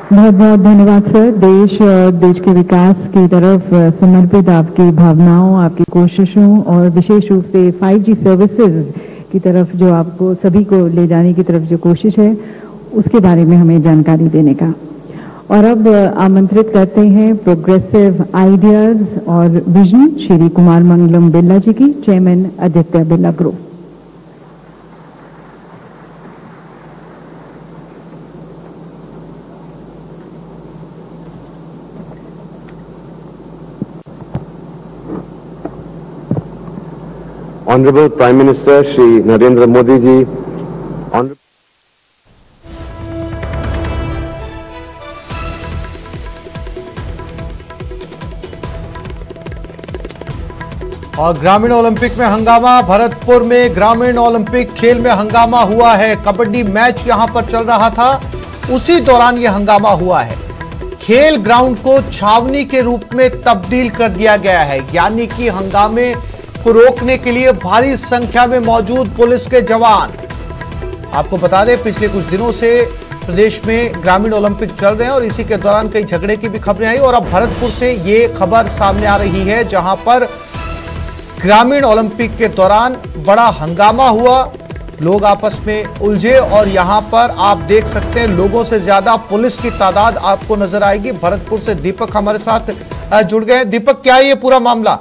बहुत बहुत धन्यवाद सर। देश और देश के विकास की तरफ समर्पित आपकी भावनाओं, आपकी कोशिशों और विशेष रूप से 5G सर्विसेज की तरफ जो आपको सभी को ले जाने की तरफ जो कोशिश है उसके बारे में हमें जानकारी देने का। और अब आमंत्रित करते हैं प्रोग्रेसिव आइडियाज और विजन श्री कुमार मंगलम बिरला जी की, chairman Aditya Birla group. Honorable Prime Minister Shri Narendra Modi ji, Honorable और ग्रामीण ओलंपिक में हंगामा। भरतपुर में ग्रामीण ओलंपिक खेल में हंगामा हुआ है। कबड्डी मैच यहां पर चल रहा था, उसी दौरान यह हंगामा हुआ है। खेल ग्राउंड को छावनी के रूप में तब्दील कर दिया गया है, यानी कि हंगामे को रोकने के लिए भारी संख्या में मौजूद पुलिस के जवान। आपको बता दें, पिछले कुछ दिनों से प्रदेश में ग्रामीण ओलंपिक चल रहे हैं और इसी के दौरान कई झगड़े की भी खबरें आई और अब भरतपुर से ये खबर सामने आ रही है, जहां पर ग्रामीण ओलंपिक के दौरान बड़ा हंगामा हुआ, लोग आपस में उलझे और यहां पर आप देख सकते हैं लोगों से ज्यादा पुलिस की तादाद आपको नजर आएगी। भरतपुर से दीपक हमारे साथ जुड़ गए। दीपक, क्या है ये पूरा मामला?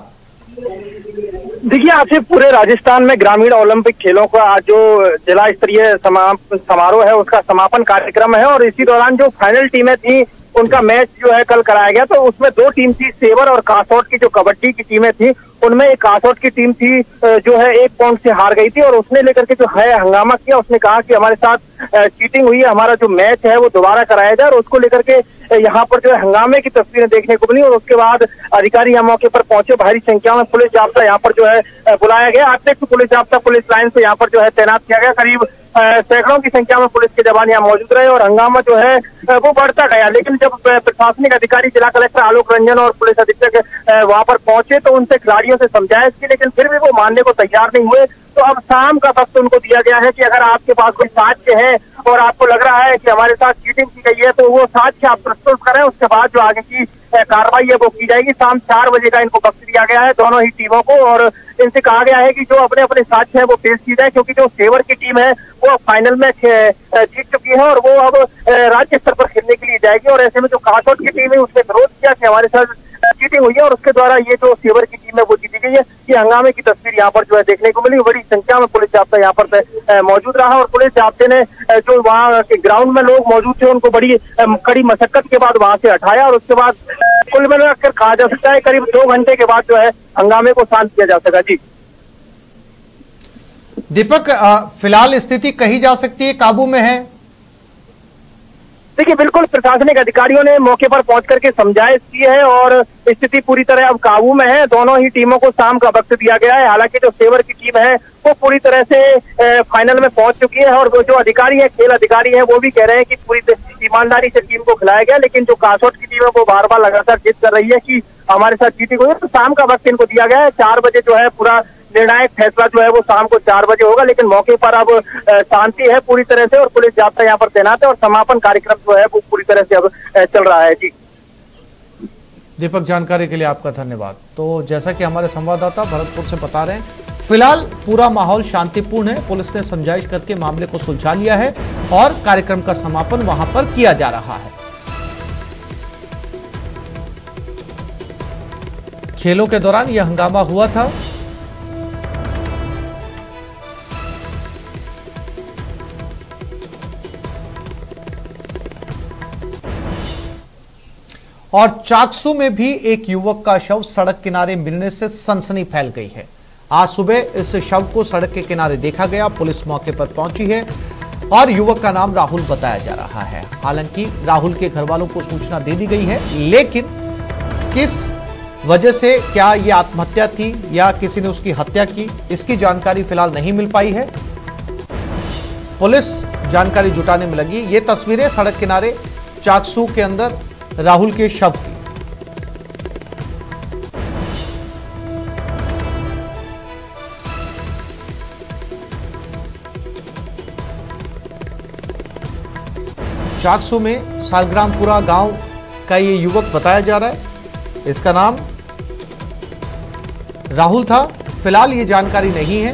देखिए, आज से पूरे राजस्थान में ग्रामीण ओलंपिक खेलों का आज जो जिला स्तरीय समारोह है उसका समापन कार्यक्रम है और इसी दौरान जो फाइनल टीमें थी उनका मैच जो है कल कराया गया। तो उसमें दो टीम थी, सेवर और कासौट की जो कबड्डी की टीमें थी, उनमें एक कासौट की टीम थी जो है 1 पॉइंट से हार गई थी और उसने लेकर के जो है हंगामा किया। उसने कहा कि हमारे साथ चीटिंग हुई है, हमारा जो मैच है वो दोबारा कराया जाए और उसको लेकर के यहाँ पर जो है हंगामे की तस्वीरें देखने को मिली और उसके बाद अधिकारी यहाँ मौके पर पहुंचे। भारी संख्या में पुलिस जाब्ता यहाँ पर जो है बुलाया गया। अतिरिक्त पुलिस जाब्ता पुलिस लाइन से यहाँ पर जो है तैनात किया गया। करीब सैकड़ों की संख्या में पुलिस के जवान यहाँ मौजूद रहे और हंगामा जो है वो बढ़ता गया। लेकिन जब प्रशासनिक अधिकारी जिला कलेक्टर आलोक रंजन और पुलिस अधीक्षक वहां पर पहुंचे तो उनसे खिलाड़ियों से समझाइश की, लेकिन फिर भी वो मानने को तैयार नहीं हुए। तो अब शाम का वक्त उनको दिया गया है कि अगर आपके पास कोई साक्ष्य है और आपको लग रहा है कि हमारे साथ चीटिंग की गई है तो वो साक्ष्य आप प्रस्तुत करें, उसके बाद जो आगे की कार्रवाई है वो की जाएगी। शाम 4 बजे का इनको वक्त दिया गया है दोनों ही टीमों को और इनसे कहा गया है कि जो अपने अपने साक्ष्य है वो पेश की जाए, क्योंकि जो सेवर की टीम है वो फाइनल में जीत चुकी है और वो अब राज्य स्तर पर खेलने के लिए जाएगी और ऐसे में जो कासौट की टीम है उसने विरोध किया कि हमारे साथ चीटिंग हुई है और उसके द्वारा ये जो सेवर की टीम है वो जीती गई है। ये हंगामे की तस्वीर यहाँ पर जो है देखने को मिली। बड़ी संख्या में पुलिस जाब्ता यहाँ पर मौजूद रहा और पुलिस जाब्ते ने जो वहाँ के ग्राउंड में लोग मौजूद थे उनको बड़ी कड़ी मशक्कत के बाद वहां से हटाया और उसके बाद कुल मिलाकर कहा जा सकता है करीब 2 घंटे के बाद जो है हंगामे को शांत किया जा सका। जी दीपक, फिलहाल स्थिति कही जा सकती है काबू में है? देखिए, बिल्कुल प्रशासनिक अधिकारियों ने मौके पर पहुंच करके समझाइश की है और स्थिति पूरी तरह अब काबू में है। दोनों ही टीमों को शाम का वक्त दिया गया है। हालांकि जो सेवर की टीम है वो पूरी तरह से फाइनल में पहुंच चुकी है और जो अधिकारी है, खेल अधिकारी है, वो भी कह रहे हैं कि पूरी ईमानदारी से टीम को खिलाया गया। लेकिन जो कासौट की टीम है वो बार बार लगातार जिद कर रही है कि हमारे साथ चीटिंग हुई है। तो शाम का वक्त इनको दिया गया है। 4 बजे जो है पूरा निर्णायक फैसला जो है वो शाम को 4 बजे होगा। लेकिन मौके पर अब शांति है पूरी तरह से और पुलिस जाब्ता यहाँ पर तैनात है और समापन कार्यक्रम जो है वो पूरी तरह से अब चल रहा है। जी दीपक, जानकारी के लिए आपका धन्यवाद। तो जैसा कि हमारे संवाददाता भरतपुर से बता रहे हैं, फिलहाल पूरा माहौल शांतिपूर्ण है। पुलिस ने समझाइश करके मामले को सुलझा लिया है और कार्यक्रम का समापन वहां पर किया जा रहा है। खेलों के दौरान यह हंगामा हुआ था। और चाकसू में भी एक युवक का शव सड़क किनारे मिलने से सनसनी फैल गई है। आज सुबह इस शव को सड़क के किनारे देखा गया। पुलिस मौके पर पहुंची है और युवक का नाम राहुल बताया जा रहा है। हालांकि राहुल के घर वालों को सूचना दे दी गई है, लेकिन किस वजह से, क्या ये आत्महत्या थी या किसी ने उसकी हत्या की, इसकी जानकारी फिलहाल नहीं मिल पाई है। पुलिस जानकारी जुटाने में लगी। ये तस्वीरें सड़क किनारे चाकसू के अंदर राहुल के शव की। चाकसू में सालग्रामपुरा गांव का ये युवक बताया जा रहा है। इसका नाम राहुल था। फिलहाल ये जानकारी नहीं है।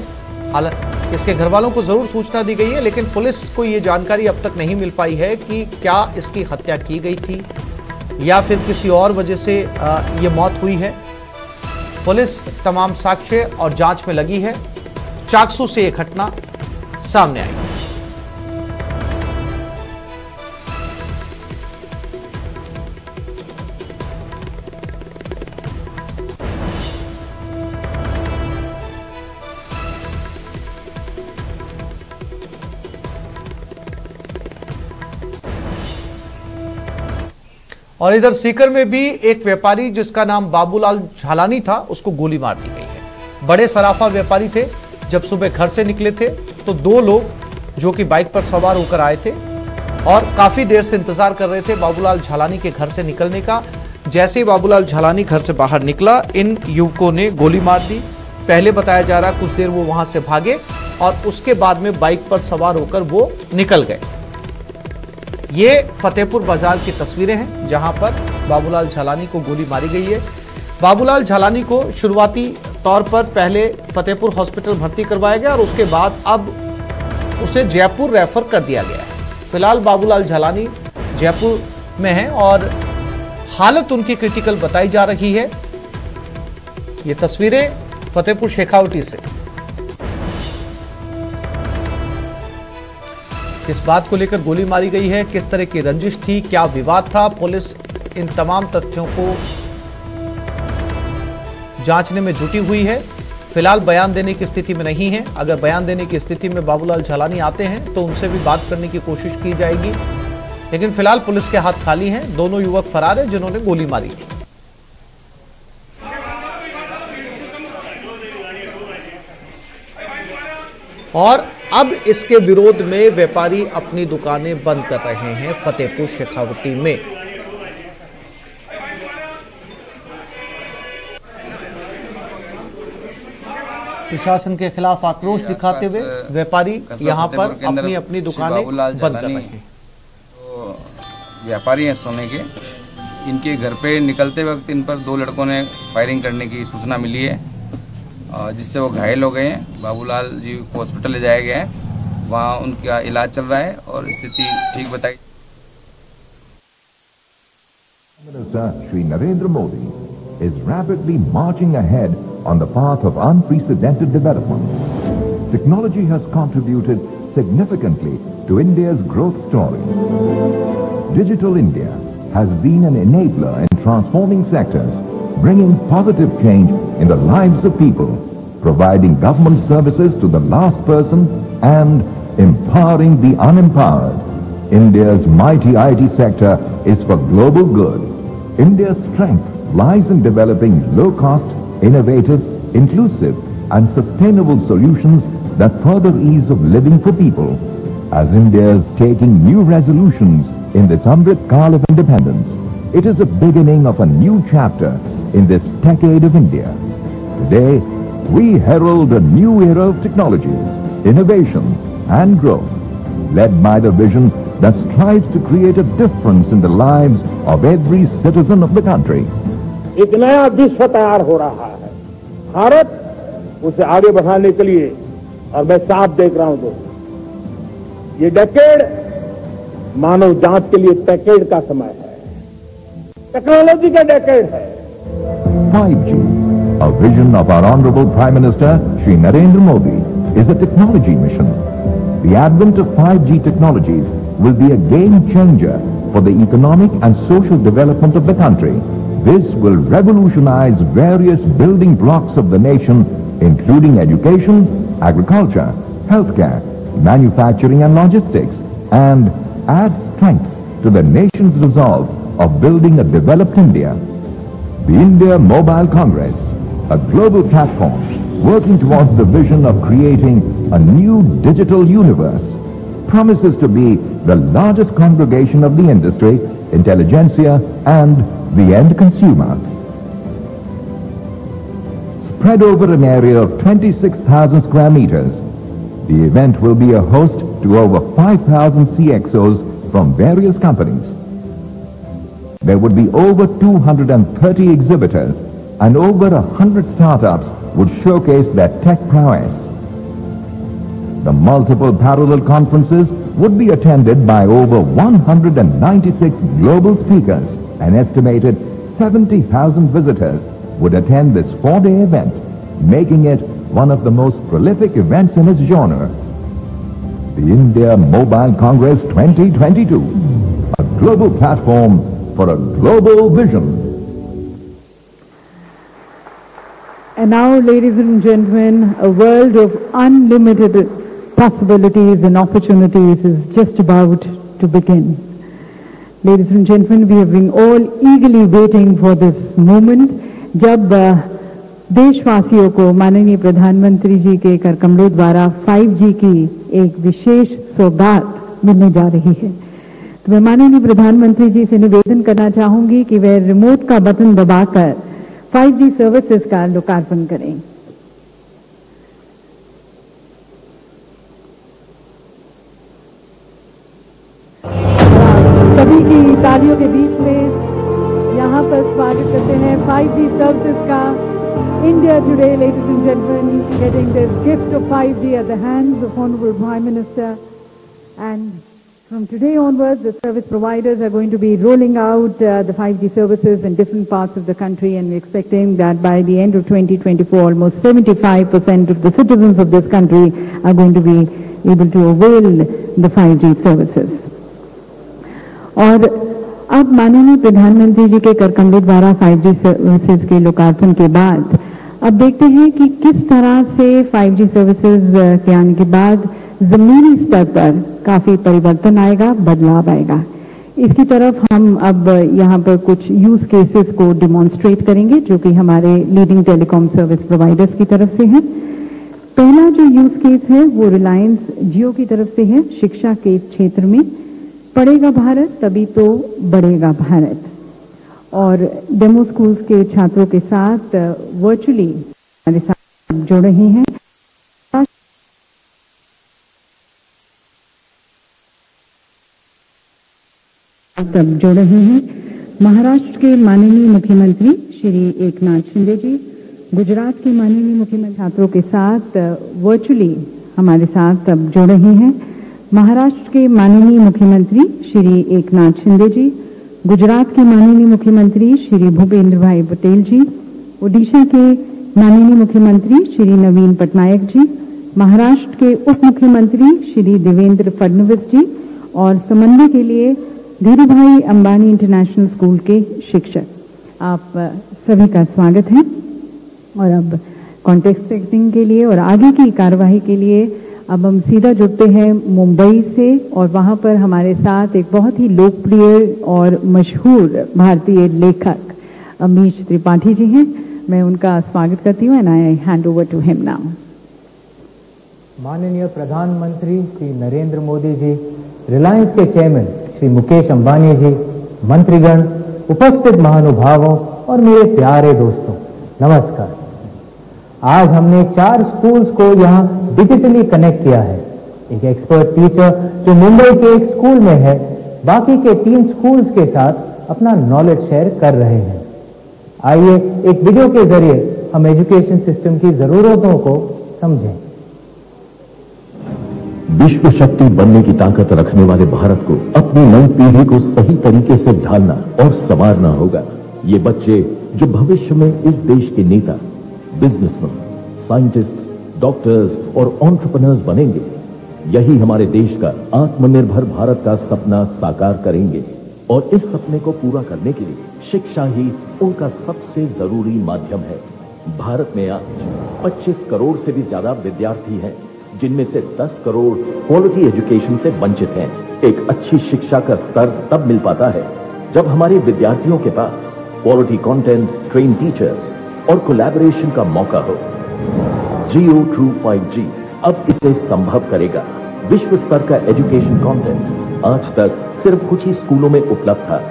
हालांकि इसके घर वालों को जरूर सूचना दी गई है, लेकिन पुलिस को ये जानकारी अब तक नहीं मिल पाई है कि क्या इसकी हत्या की गई थी या फिर किसी और वजह से ये मौत हुई है। पुलिस तमाम साक्ष्य और जांच में लगी है। चाकसू से यह घटना सामने आई है। और इधर सीकर में भी एक व्यापारी जिसका नाम बाबूलाल झालानी था, उसको गोली मार दी गई है। बड़े सराफा व्यापारी थे। जब सुबह घर से निकले थे तो दो लोग जो कि बाइक पर सवार होकर आए थे और काफी देर से इंतजार कर रहे थे बाबूलाल झालानी के घर से निकलने का। जैसे ही बाबूलाल झालानी घर से बाहर निकला, इन युवकों ने गोली मार दी। पहले बताया जा रहा कुछ देर वो वहां से भागे और उसके बाद में बाइक पर सवार होकर वो निकल गए। ये फतेहपुर बाजार की तस्वीरें हैं जहां पर बाबूलाल झालानी को गोली मारी गई है। बाबूलाल झालानी को शुरुआती तौर पर पहले फतेहपुर हॉस्पिटल भर्ती करवाया गया और उसके बाद अब उसे जयपुर रेफर कर दिया गया है। फिलहाल बाबूलाल झालानी जयपुर में हैं और हालत उनकी क्रिटिकल बताई जा रही है। ये तस्वीरें फतेहपुर शेखावटी से। किस बात को लेकर गोली मारी गई है, किस तरह की रंजिश थी, क्या विवाद था, पुलिस इन तमाम तथ्यों को जांचने में जुटी हुई है। फिलहाल बयान देने की स्थिति में नहीं है। अगर बयान देने की स्थिति में बाबूलाल झालानी आते हैं तो उनसे भी बात करने की कोशिश की जाएगी, लेकिन फिलहाल पुलिस के हाथ खाली हैं। दोनों युवक फरार हैं जिन्होंने गोली मारी थी। और अब इसके विरोध में व्यापारी अपनी दुकानें बंद कर रहे हैं फतेहपुर शेखावटी में। प्रशासन के खिलाफ आक्रोश दिखाते हुए व्यापारी यहां पर अपनी अपनी दुकानें बंद कर रहे हैं। तो व्यापारी हैं सोने के, इनके घर पे निकलते वक्त इन पर दो लड़कों ने फायरिंग करने की सूचना मिली है, जिससे वो घायल हो गए हैं। बाबूलाल जी को हॉस्पिटल ले जाया गया है, वहाँ उनका इलाज चल रहा है और स्थिति ठीक बताई। Minister Shri Narendra Modi is rapidly marching ahead on the path of unprecedented development. Technology has contributed significantly to India's growth story. Digital India has been an enabler in transforming sectors, bringing positive change in the lives of people, providing government services to the last person and empowering the unempowered. India's mighty IT sector is for global good. India's strength lies in developing low-cost, innovative, inclusive and sustainable solutions that further ease of living for people. As India is taking new resolutions in this Amrit Kaal of independence, it is a beginning of a new chapter in this decade of India. Today, we herald a new era of technologies, innovation and growth, led by the vision that strives to create a difference in the lives of every citizen of the country. एक नया विश्व तैयार हो रहा है। भारत उसे आगे बढ़ाने के लिए, और मैं साफ देख रहा हूं दोस्तों, ये डेकेड मानव जांच के लिए डेकेड का समय है, टेक्नोलॉजी का डेकेड है। 5G, a vision of our Honorable Prime Minister Shri Narendra Modi, is a technology mission. The advent of 5G technologies will be a game changer for the economic and social development of the country. This will revolutionize various building blocks of the nation, including education, agriculture, healthcare, manufacturing and logistics, and add strength to the nation's resolve of building a developed India. The India Mobile Congress, a global platform working towards the vision of creating a new digital universe, promises to be the largest congregation of the industry, intelligentsia and the end consumer. Spread over an area of 26,000 square meters, the event will be a host to over 5,000 CXOs from various companies. There would be over 230 exhibitors and over 100 startups would showcase their tech prowess. The multiple parallel conferences would be attended by over 196 global speakers. An estimated 70,000 visitors would attend this 4-day event, making it one of the most prolific events in its genre. The India Mobile Congress 2022, a global platform for a global vision. And now, ladies and gentlemen, a world of unlimited possibilities and opportunities is just about to begin. Ladies and gentlemen, we have been all eagerly waiting for this moment जब देशवासियों को माननीय प्रधानमंत्री जी के करकमलों द्वारा 5G की एक विशेष सौगात मिलने जा रही है। तो मैं माननीय प्रधानमंत्री जी से निवेदन करना चाहूंगी कि वे रिमोट का बटन दबाकर 5G सर्विसेज का लोकार्पण करें। सभी की तालियों के बीच में यहाँ पर स्वागत करते हैं 5G सर्विसेज का। India today, ladies and gentlemen, getting this gift of 5G at the hands of Honorable Prime Minister. And from today onwards, the service providers are going to be rolling out the 5G services in different parts of the country, and we're expecting that by the end of 2024, almost 75% of the citizens of this country are going to be able to avail the 5G services. और अब माननीय प्रधानमंत्री जी के करकमलों द्वारा 5G services के लोकार्पण के बाद अब देखते हैं कि किस तरह से 5G सर्विसेज के आने के बाद जमीनी स्तर पर काफी परिवर्तन आएगा, बदलाव आएगा। इसकी तरफ हम अब यहाँ पर कुछ यूज केसेस को डिमॉन्स्ट्रेट करेंगे जो कि हमारे लीडिंग टेलीकॉम सर्विस प्रोवाइडर्स की तरफ से है। पहला जो यूज केस है वो रिलायंस जियो की तरफ से है। शिक्षा के क्षेत्र में पढ़ेगा भारत तभी तो बढ़ेगा भारत, और डेमो स्कूल्स के छात्रों के साथ वर्चुअली हमारे साथ जुड़ रही हैं। तब जुड़ रहे हैं महाराष्ट्र के माननीय मुख्यमंत्री श्री एकनाथ शिंदे जी, गुजरात के माननीय मुख्यमंत्री छात्रों के साथ वर्चुअली हमारे साथ अब जुड़ रहे हैं। महाराष्ट्र के माननीय मुख्यमंत्री श्री एकनाथ शिंदे जी, गुजरात के माननीय मुख्यमंत्री श्री भूपेंद्र भाई पटेल जी, ओडिशा के माननीय मुख्यमंत्री श्री नवीन पटनायक जी, महाराष्ट्र के उप मुख्यमंत्री श्री देवेंद्र फडणवीस जी, और समन्वय के लिए धीरूभाई अंबानी इंटरनेशनल स्कूल के शिक्षक। आप सभी का स्वागत है। और अब कॉन्टेक्स्ट सेटिंग के लिए और आगे की कार्यवाही के लिए अब हम सीधा जुड़ते हैं मुंबई से, और वहां पर हमारे साथ एक बहुत ही लोकप्रिय और मशहूर भारतीय लेखक अमीश त्रिपाठी जी हैं। मैं उनका स्वागत करती हूँ and I hand over to him now. माननीय प्रधानमंत्री श्री नरेंद्र मोदी जी, रिलायंस के चेयरमैन श्री मुकेश अंबानी जी, मंत्रीगण, उपस्थित महानुभावों और मेरे प्यारे दोस्तों, नमस्कार। आज हमने 4 स्कूल्स को यहाँ डिजिटली कनेक्ट किया है। एक एक्सपर्ट टीचर जो मुंबई के एक स्कूल में है, बाकी के 3 स्कूल्स के साथ अपना नॉलेज शेयर कर रहे हैं। आइए एक वीडियो के जरिए हम एजुकेशन सिस्टम की जरूरतों को समझें। विश्व शक्ति बनने की ताकत रखने वाले भारत को अपनी नई पीढ़ी को सही तरीके से ढालना और संवारना होगा। ये बच्चे जो भविष्य में इस देश के नेता, बिजनेसमैन, साइंटिस्ट, डॉक्टर्स और एंटरप्रेन्योर्स बनेंगे, यही हमारे देश का आत्मनिर्भर भारत का सपना साकार करेंगे। और इस सपने को पूरा करने के लिए शिक्षा ही उनका सबसे जरूरी माध्यम है। भारत में आज 25 करोड़ से भी ज्यादा विद्यार्थी हैं, जिनमें से 10 करोड़ क्वालिटी एजुकेशन से वंचित हैं। एक अच्छी शिक्षा का स्तर तब मिल पाता है जब हमारे विद्यार्थियों के पास क्वालिटी कंटेंट, ट्रेन टीचर्स और कोलैबोरेशन का मौका हो। जियो ट्रू 5G अब इसे संभव करेगा। विश्व स्तर का एजुकेशन कंटेंट आज तक सिर्फ कुछ ही स्कूलों में उपलब्ध था,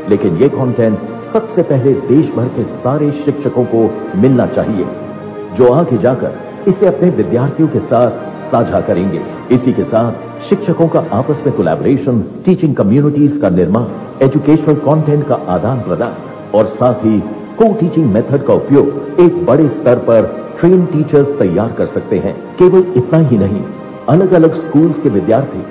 लेकिन यह कंटेंट सबसे पहले देश भर के सारे शिक्षकों को मिलना चाहिए, जो आगे जाकर इसे अपने विद्यार्थियों के साथ साझा करेंगे। इसी के साथ शिक्षकों का आपस में कोलैबोरेशन, टीचिंग कम्युनिटीज का निर्माण, एजुकेशनल कंटेंट का आदान प्रदान और साथ ही को टीचिंग मेथड का उपयोग एक बड़े स्तर पर ट्रेन टीचर्स तैयार कर सकते हैं। केवल इतना ही नहीं, अलग अलग स्कूल्स के विद्यार्थी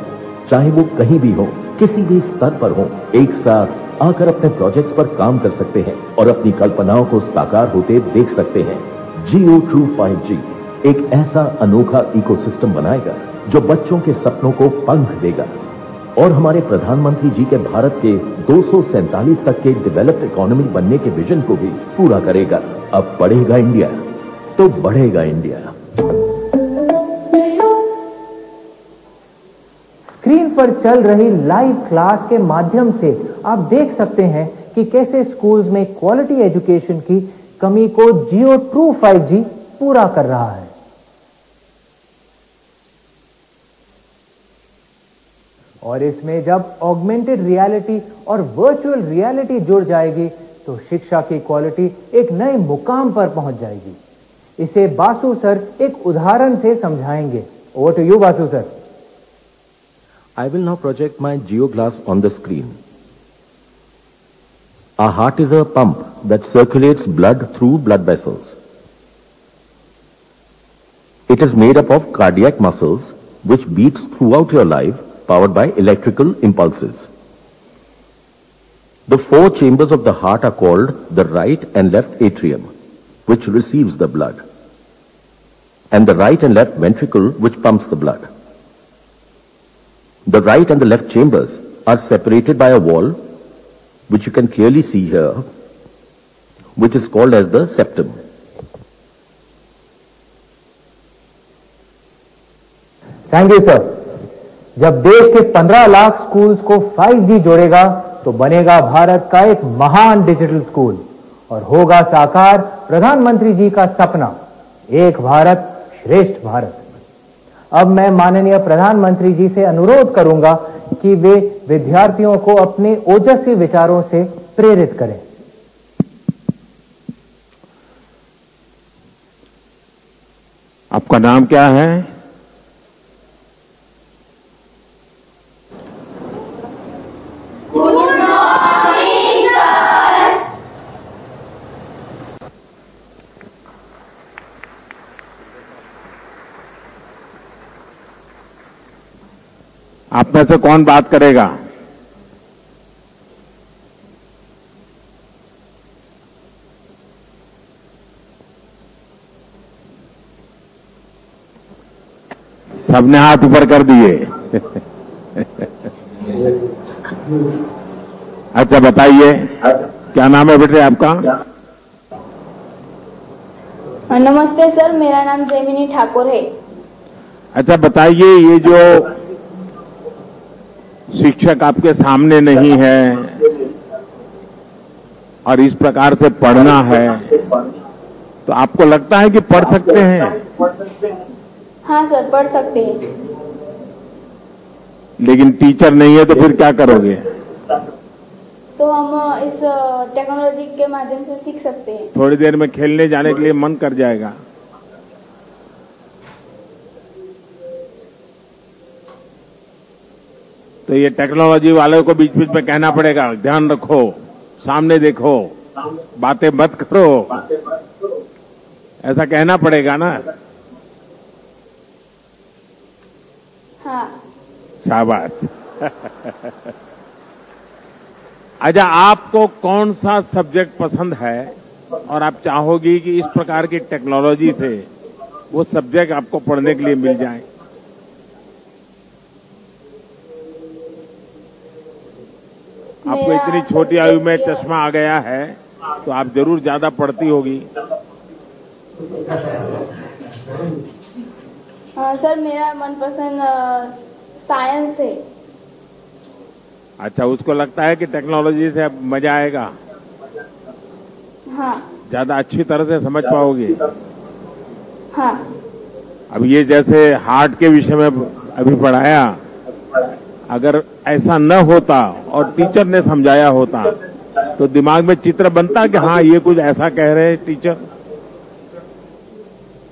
चाहे वो कहीं भी हो, किसी भी स्तर पर हो, एक साथ आकर अपने प्रोजेक्ट्स पर काम कर सकते हैं और अपनी कल्पनाओं को साकार होते देख सकते हैं। जियो ट्रू 5G एक ऐसा अनोखा इकोसिस्टम बनाएगा जो बच्चों के सपनों को पंख देगा और हमारे प्रधानमंत्री जी के भारत के 247 तक के डेवलप्ड इकोनॉमी बनने के विजन को भी पूरा करेगा। अब बढ़ेगा इंडिया तो बढ़ेगा इंडिया। स्क्रीन पर चल रही लाइव क्लास के माध्यम से आप देख सकते हैं कि कैसे स्कूल्स में क्वालिटी एजुकेशन की कमी को जियो ट्रू 5G पूरा कर रहा है। और इसमें जब ऑगमेंटेड रियलिटी और वर्चुअल रियलिटी जुड़ जाएगी तो शिक्षा की क्वालिटी एक नए मुकाम पर पहुंच जाएगी। इसे बासु सर एक उदाहरण से समझाएंगे। Over to you Basu sir. I will now project my GeoGlass on the screen. Our heart is a pump that circulates blood through blood vessels. It is made up of cardiac muscles which beats throughout your life, powered by electrical impulses. The four chambers of the heart are called the right and left atrium, which receives the blood, and the right and left ventricle, which pumps the blood. The right and the left chambers are separated by a wall, which you can clearly see here, which is called as the septum. Thank you sir. जब देश के 15 lakh schools को 5G जोड़ेगा तो बनेगा भारत का एक महान डिजिटल स्कूल और होगा साकार प्रधानमंत्री जी का सपना, एक भारत श्रेष्ठ भारत। अब मैं माननीय प्रधानमंत्री जी से अनुरोध करूंगा कि वे विद्यार्थियों को अपने ओजस्वी विचारों से प्रेरित करें। आपका नाम क्या है? आप में से कौन बात करेगा? सबने हाथ ऊपर कर दिए। अच्छा बताइए, क्या नाम है बेटे आपका? नमस्ते सर, मेरा नाम जैमिनी ठाकुर है। अच्छा बताइए, ये जो शिक्षक आपके सामने नहीं है और इस प्रकार से पढ़ना है, तो आपको लगता है कि पढ़ सकते हैं? हाँ सर, पढ़ सकते हैं। लेकिन टीचर नहीं है तो फिर क्या करोगे? तो हम इस टेक्नोलॉजी के माध्यम से सीख सकते हैं। थोड़ी देर में खेलने जाने के लिए मन कर जाएगा। तो ये टेक्नोलॉजी वालों को बीच बीच में कहना पड़ेगा, ध्यान रखो, सामने देखो, बातें मत करो, ऐसा कहना पड़ेगा ना। हाँ। शाबाश। अच्छा, आपको कौन सा सब्जेक्ट पसंद है और आप चाहोगी कि इस प्रकार की टेक्नोलॉजी से वो सब्जेक्ट आपको पढ़ने के लिए मिल जाए? आपको इतनी छोटी आयु में चश्मा आ गया है तो आप जरूर ज्यादा पढ़ती होगी। सर, मेरा मनपसंद साइंस है। अच्छा, उसको लगता है कि टेक्नोलॉजी से अब मजा आएगा? हाँ। ज्यादा अच्छी तरह से समझ पाओगे? हाँ। अब ये जैसे हार्ट के विषय में अभी पढ़ाया, अगर ऐसा न होता और टीचर ने समझाया होता तो दिमाग में चित्र बनता कि हाँ ये कुछ ऐसा कह रहे हैं टीचर?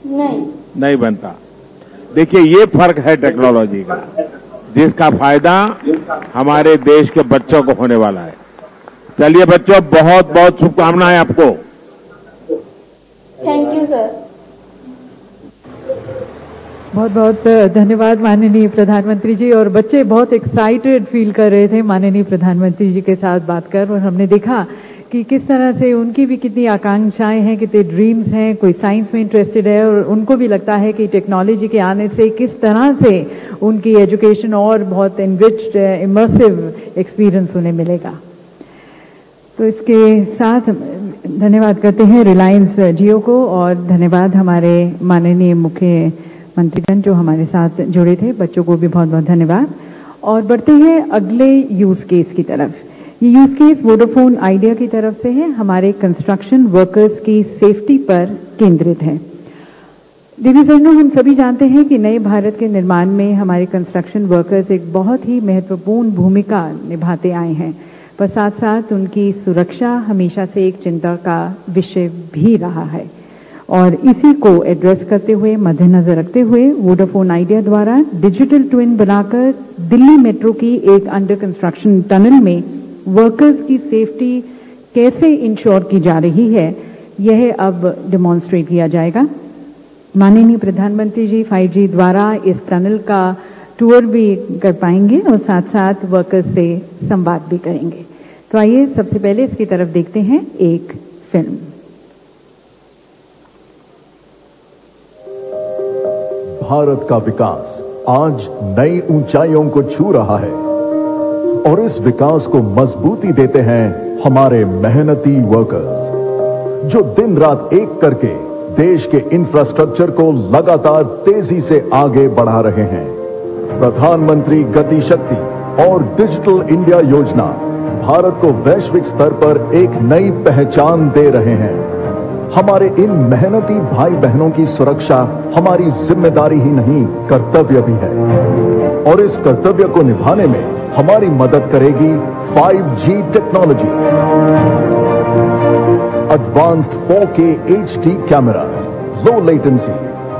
नहीं बनता। देखिए, ये फर्क है टेक्नोलॉजी का। जिसका फायदा हमारे देश के बच्चों को होने वाला है। चलिए बच्चों, बहुत बहुत शुभकामनाएं आपको। Thank you sir. बहुत बहुत धन्यवाद माननीय प्रधानमंत्री जी। और बच्चे बहुत एक्साइटेड फील कर रहे थे माननीय प्रधानमंत्री जी के साथ बात कर, और हमने देखा कि किस तरह से उनकी भी कितनी आकांक्षाएं हैं, कितने ड्रीम्स हैं। कोई साइंस में इंटरेस्टेड है और उनको भी लगता है कि टेक्नोलॉजी के आने से किस तरह से उनकी एजुकेशन और बहुत एनरिच्ड इमर्सिव एक्सपीरियंस उन्हें मिलेगा। तो इसके साथ धन्यवाद करते हैं रिलायंस जियो को, और धन्यवाद हमारे माननीय मुख्यमंत्रीगण जो हमारे साथ जुड़े थे। बच्चों को भी बहुत बहुत धन्यवाद। और बढ़ते हैं अगले यूज केस की तरफ। ये यूज केस वोडाफोन आइडिया की तरफ से है, हमारे कंस्ट्रक्शन वर्कर्स की सेफ्टी पर केंद्रित है। देवी सजनों, हम सभी जानते हैं कि नए भारत के निर्माण में हमारे कंस्ट्रक्शन वर्कर्स एक बहुत ही महत्वपूर्ण भूमिका निभाते आए हैं, पर साथ साथ उनकी सुरक्षा हमेशा से एक चिंता का विषय भी रहा है। और इसी को एड्रेस करते हुए, मद्देनजर रखते हुए वोडाफोन आइडिया द्वारा डिजिटल ट्विन बनाकर दिल्ली मेट्रो की एक अंडर कंस्ट्रक्शन टनल में वर्कर्स की सेफ्टी कैसे इंश्योर की जा रही है, यह अब डेमोन्स्ट्रेट किया जाएगा। माननीय प्रधानमंत्री जी 5G द्वारा इस टनल का टूर भी कर पाएंगे और साथ साथ वर्कर्स से संवाद भी करेंगे। तो आइए सबसे पहले इसकी तरफ देखते हैं एक फिल्म। भारत का विकास आज नई ऊंचाइयों को छू रहा है और इस विकास को मजबूती देते हैं हमारे मेहनती वर्कर्स, जो दिन रात एक करके देश के इंफ्रास्ट्रक्चर को लगातार तेजी से आगे बढ़ा रहे हैं। प्रधानमंत्री गति शक्ति और डिजिटल इंडिया योजना भारत को वैश्विक स्तर पर एक नई पहचान दे रहे हैं। हमारे इन मेहनती भाई बहनों की सुरक्षा हमारी जिम्मेदारी ही नहीं, कर्तव्य भी है, और इस कर्तव्य को निभाने में हमारी मदद करेगी 5G technology. Advanced 4K HD cameras, low latency,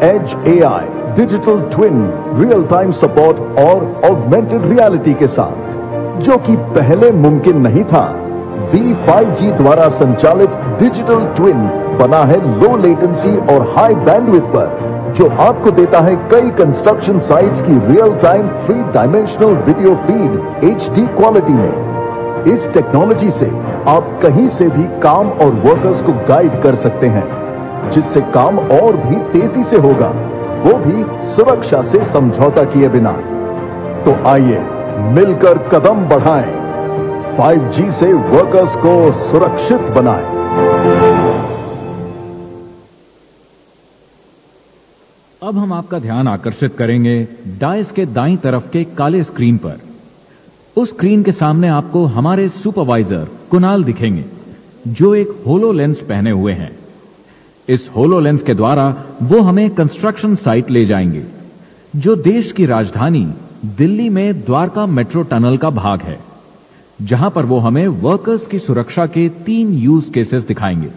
edge AI, digital twin, real time support और ऑगमेंटेड रियलिटी के साथ, जो कि पहले मुमकिन नहीं था। V5G द्वारा संचालित डिजिटल ट्विन बना है लो लेटेंसी और हाई बैंडविड्थ पर, जो आपको देता है कई कंस्ट्रक्शन साइट्स की real time 3 dimensional video feed HD quality में। इस टेक्नोलॉजी से आप कहीं से भी काम और वर्कर्स को गाइड कर सकते हैं, जिससे काम और भी तेजी से होगा, वो भी सुरक्षा से समझौता किए बिना। तो आइए मिलकर कदम बढ़ाएं, 5G से वर्कर्स को सुरक्षित बनाएं। अब हम आपका ध्यान आकर्षित करेंगे डायस के दाईं तरफ के काले स्क्रीन पर। उस स्क्रीन के सामने आपको हमारे सुपरवाइजर कुणाल दिखेंगे, जो एक होलो लेंस पहने हुए हैं। इस होलो लेंस के द्वारा वो हमें कंस्ट्रक्शन साइट ले जाएंगे, जो देश की राजधानी दिल्ली में द्वारका मेट्रो टनल का भाग है, जहां पर वो हमें वर्कर्स की सुरक्षा के 3 यूज केसेस दिखाएंगे।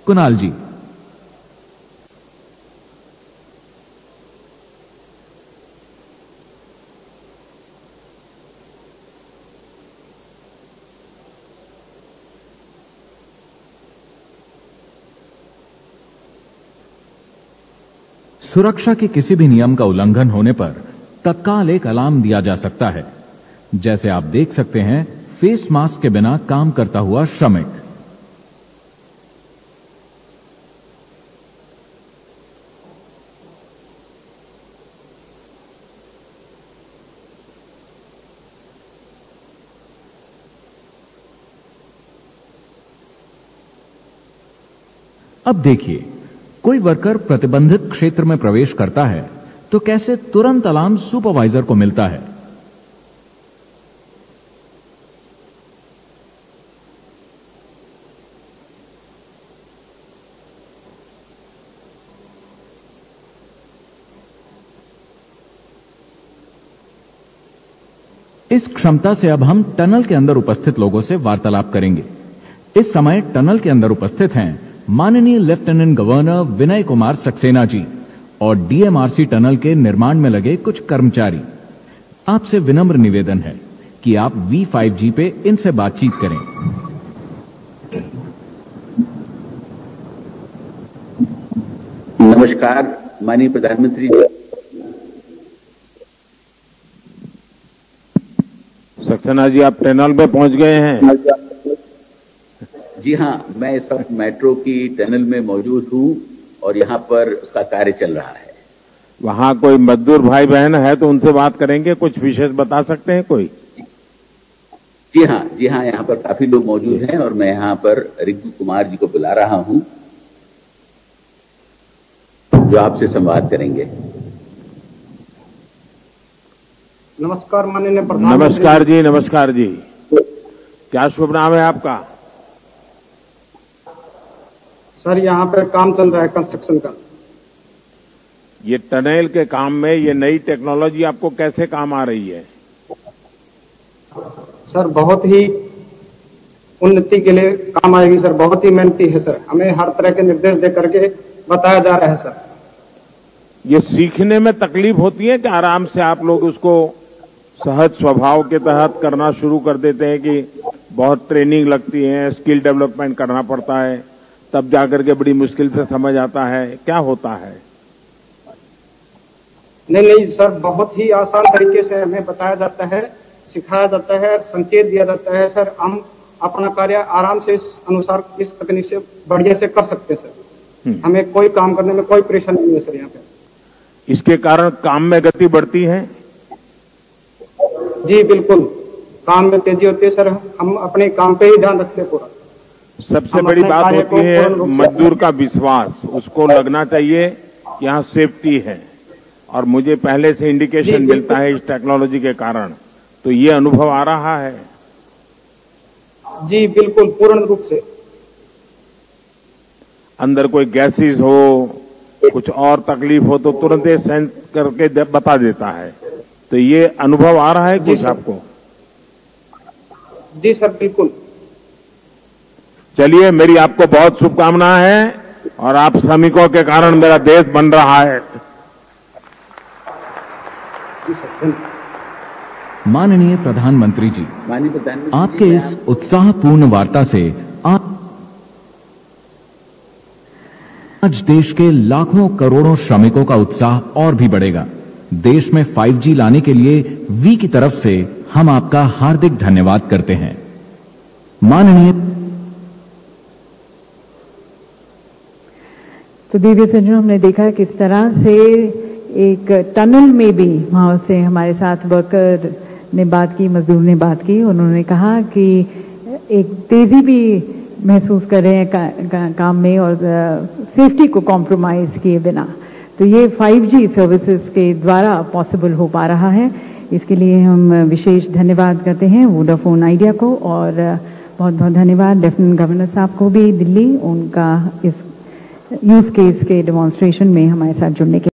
कुणाल जी। सुरक्षा के किसी भी नियम का उल्लंघन होने पर तत्काल एक अलार्म दिया जा सकता है। जैसे आप देख सकते हैं, फेस मास्क के बिना काम करता हुआ श्रमिक। अब देखिए, कोई वर्कर प्रतिबंधित क्षेत्र में प्रवेश करता है तो कैसे तुरंत अलार्म सुपरवाइजर को मिलता है। इस क्षमता से अब हम टनल के अंदर उपस्थित लोगों से वार्तालाप करेंगे। इस समय टनल के अंदर उपस्थित हैं माननीय लेफ्टिनेंट गवर्नर विनय कुमार सक्सेना जी और DMRC टनल के निर्माण में लगे कुछ कर्मचारी। आपसे विनम्र निवेदन है कि आप V5G पे इनसे बातचीत करें। नमस्कार माननीय प्रधानमंत्री जी। सक्सेना जी, आप टनल में पहुंच गए हैं? जी हाँ, मैं इस वक्त मेट्रो की टनल में मौजूद हूँ और यहाँ पर उसका कार्य चल रहा है। वहाँ कोई मजदूर भाई बहन है तो उनसे बात करेंगे, कुछ विशेष बता सकते हैं कोई? जी हाँ, यहाँ पर काफी लोग मौजूद हैं और मैं यहाँ पर रिंकू कुमार जी को बुला रहा हूँ जो आपसे संवाद करेंगे। नमस्कार माननीय प्रधानमंत्री। नमस्कार जी, नमस्कार जी। क्या शुभ नाम है आपका? सर, यहाँ पर काम चल रहा है कंस्ट्रक्शन का। ये टनल के काम में ये नई टेक्नोलॉजी आपको कैसे काम आ रही है? सर, बहुत ही उन्नति के लिए काम आएगी सर, बहुत ही मेहनती है सर, हमें हर तरह के निर्देश दे करके बताया जा रहा है सर। ये सीखने में तकलीफ होती है कि आराम से आप लोग उसको सहज स्वभाव के तहत करना शुरू कर देते हैं कि बहुत ट्रेनिंग लगती है, स्किल डेवलपमेंट करना पड़ता है, तब जाकर के बड़ी मुश्किल से समझ आता है? क्या होता है? नहीं सर, बहुत ही आसान तरीके से हमें बताया जाता है, सिखाया जाता है, संकेत दिया जाता है सर। हम अपना कार्य आराम से इस अनुसार इस तकनीक से बढ़िया से कर सकते हैं सर। हमें कोई काम करने में कोई परेशानी नहीं है सर यहाँ पे। इसके कारण काम में गति बढ़ती है? जी बिल्कुल, काम में तेजी होती है सर। हम अपने काम पे ही ध्यान रखते हैं पूरा। सबसे बड़ी बात होती है मजदूर का विश्वास, उसको लगना चाहिए कि यहाँ सेफ्टी है, और मुझे पहले से इंडिकेशन मिलता है इस टेक्नोलॉजी के कारण, तो ये अनुभव आ रहा है। जी बिल्कुल, पूर्ण रूप से। अंदर कोई गैसेस हो, कुछ और तकलीफ हो तो तुरंत ये सेंस करके बता देता है, तो ये अनुभव आ रहा है कुछ आपको? जी सर, बिल्कुल। चलिए, मेरी आपको बहुत शुभकामनाएं हैं और आप श्रमिकों के कारण मेरा देश बन रहा है। माननीय प्रधानमंत्री जी, आपके इस उत्साहपूर्ण वार्ता से आप आज देश के लाखों करोड़ों श्रमिकों का उत्साह और भी बढ़ेगा। देश में 5G लाने के लिए वी की तरफ से हम आपका हार्दिक धन्यवाद करते हैं। माननीय तो दिव्य सज्जनों, हमने देखा किस तरह से एक टनल में भी वहां से हमारे साथ वर्कर ने बात की, मजदूर ने बात की। उन्होंने कहा कि एक तेजी भी महसूस कर रहे हैं काम में और सेफ्टी को कॉम्प्रोमाइज किए बिना। तो ये 5G सर्विसेज के द्वारा पॉसिबल हो पा रहा है। इसके लिए हम विशेष धन्यवाद करते हैं वोडाफोन आइडिया को, और बहुत बहुत धन्यवाद लेफ्टिनेंट गवर्नर साहब को भी दिल्ली, उनका इस यूज केस के डेमोन्स्ट्रेशन में हमारे साथ जुड़ने के